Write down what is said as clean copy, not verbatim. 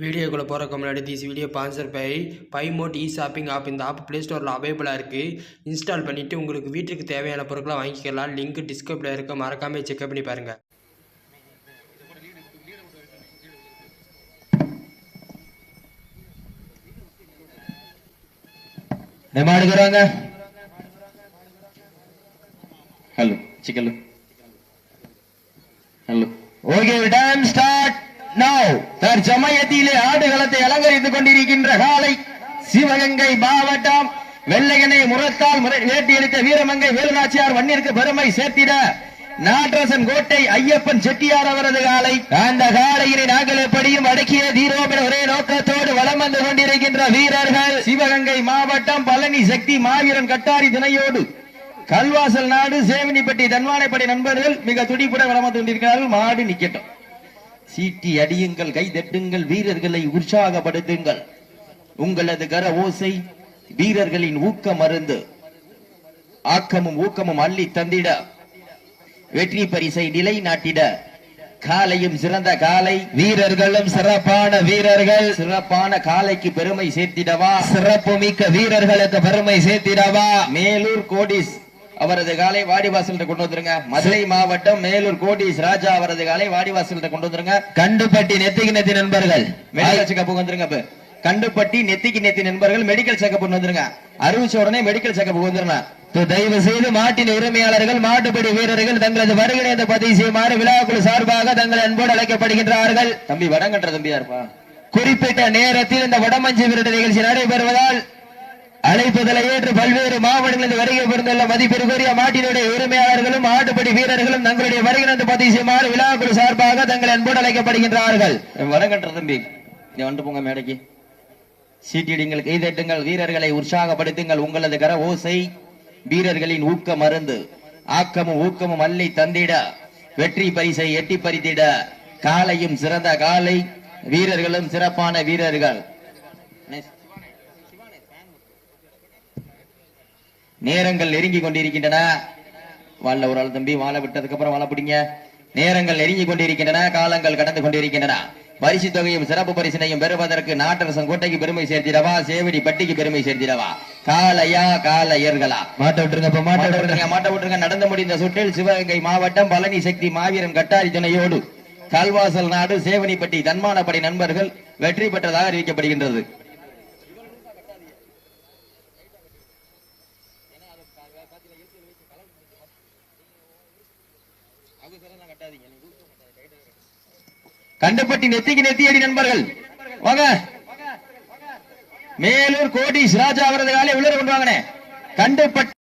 வீடியோக்குள்ளே போகிறக்கு முன்னாடி this video sponsor by mod shopping app. இந்த ஆப் ப்ளே ஸ்டோரில் அவைலபிளாக இருக்குது. இன்ஸ்டால் பண்ணிவிட்டு உங்களுக்கு வீட்டுக்கு தேவையான பொருட்களை வாங்கிக்கலாம். லிங்க் டிஸ்கிரிப்ஷனில் இருக்க, மறக்காமல் செக் பண்ணி பாருங்கள். ஹலோ சிக்கலு hello okay time start now. தற்சமயத்திலே ஆடுகளத்தை அலங்கரித்துக் கொண்டிருக்கின்ற காலை சிவகங்கை மாவட்டம் வெள்ளையனை முரத்தால் வேட்டியளித்த வீரமங்கை வேலுநாச்சியார் மண்ணிற்கு பெருமை சேர்த்திட நாட்டரசன் கோட்டை ஐயப்பன் செட்டியார் அவரது காலை. அந்த காலையினை நாங்கள் எப்படியும் அடக்கிய தீரோம் என ஒரே நோக்கத்தோடு வலம் வந்து கொண்டிருக்கின்ற வீரர்கள் சிவகங்கை மாவட்டம் பழனி சக்தி மாவீரன் கட்டாரி துணையோடு கல்வாசல் நாடு சேவனிப்பட்டி தன்வானைப்படை நண்பர்கள் மிக துடிப்புடன் வலம் வந்து கொண்டிருக்கிறார்கள். மாடு நிக்கட்டும், சீட்டி அடியுங்கள், கை தட்டுங்கள், வீரர்களை உற்சாகப்படுத்துங்கள். உங்களது கர ஓசை வீரர்களின் ஊக்கம் மருந்து, ஆக்கமும் ஊக்கமும் அள்ளி தந்திட, வெற்றி பரிசை நிலை நாட்டிட, காலையும் சிறந்த காலை, வீரர்களும் சிறப்பான வீரர்கள், சிறப்பான காலைக்கு பெருமை சேர்த்திடவா, சிறப்பு மிக்க வீரர்களுக்கு பெருமை சேர்த்திடவா. மேலூர் கோடிஸ் அவரது காலை வாடிவாசல் கொண்டு வந்துருங்க. மதுரை மாவட்டம் மேலூர் கோடிஸ் ராஜா அவரது காலை வாடிவாசல் கொண்டு வந்துருங்க. கண்டுபட்டி நெத்திக்கு நெத்தி நண்பர்கள் மெடிக்கல் செக்கப் வந்துருங்க. கண்டுபட்டி நெத்திக்கு நெத்தி நண்பர்கள் மெடிக்கல் செக்கப் வந்துருங்க. அறிவிச்ச உடனே மெடிக்கல் செக்கப் வந்துருங்க. தயவு செய்து மாட்டின் உரிமையாளர்கள், மாட்டுப்படி வீரர்கள் தங்களது வருகிற பதிவு செய்யுமாறு விழாக்குழு சார்பாக தங்கள் அன்போடு அழைக்கப்படுகின்றார்கள். தம்பி வடங்கன்ற தம்பியா இருப்பா. குறிப்பிட்ட நேரத்தில் இந்த வடமஞ்சி விரட்டு நிகழ்ச்சி நடைபெறுவதால் அழைப்புதலை ஏற்று பல்வேறு மாவட்டங்களில் வருகை புரிந்துள்ள மதிப்பிற்குரிய மாட்டினுடைய உரிமையாளர்களும் மாட்டுப்படி வீரர்களும் தங்களுடைய வருகிற பதிவு செய்யுமாறு விழாக்குழு சார்பாக தங்கள் அன்போடு அழைக்கப்படுகின்றார்கள். வடங்கன்ற தம்பி வந்து போங்க மேடைக்கு. சீட்டிடுங்கள், கைதட்டுங்கள், வீரர்களை உற்சாகப்படுத்துங்கள். உங்களது கர ஓசை வீரர்களின் ஊக்க மருந்து, ஆக்கமும் ஊக்கமும் அள்ளி தந்திட, வெற்றி பரிசை எட்டி பறித்திட, காலையும் சிறந்த காலை, வீரர்களும் சிறப்பான வீரர்கள். நேரங்கள் நெருங்கி கொண்டிருக்கின்றன. வாழ ஒரு ஆள் தம்பி, வாழ விட்டதுக்கு அப்புறம் வாழ பிடிங்க. நேரங்கள் நெருங்கி கொண்டிருக்கின்றன, காலங்கள் கடந்து கொண்டிருக்கின்றன. பரிசு தொகையும் சிறப்பு பரிசினையும் பெறுவதற்கு நாட்டரசன் கோட்டைக்கு பெருமை சேர்த்திடவா, சேவடி பட்டிக்கு பெருமை சேர்த்திடவா, காலையா காலையர்களா? மாட்ட விட்டுருங்க, மாட்ட விட்டுருங்க. நடந்து முடிந்த சுற்றில் சிவகங்கை மாவட்டம் பழனி சக்தி மாவீரன் கட்டாரி துணையோடு கல்வாசல் நாடு சேவனிப்பட்டி தன்மானப்படை நண்பர்கள் வெற்றி பெற்றதாக அறிவிக்கப்படுகின்றது. கண்டுபட்டி நெத்திக்கு நெத்தியடி நண்பர்கள் வாங்க. மேலூர் கோடிஸ் ராஜா அவரது காலை உள்ளே கொண்டு வாங்கினேன். கண்டுபட்டி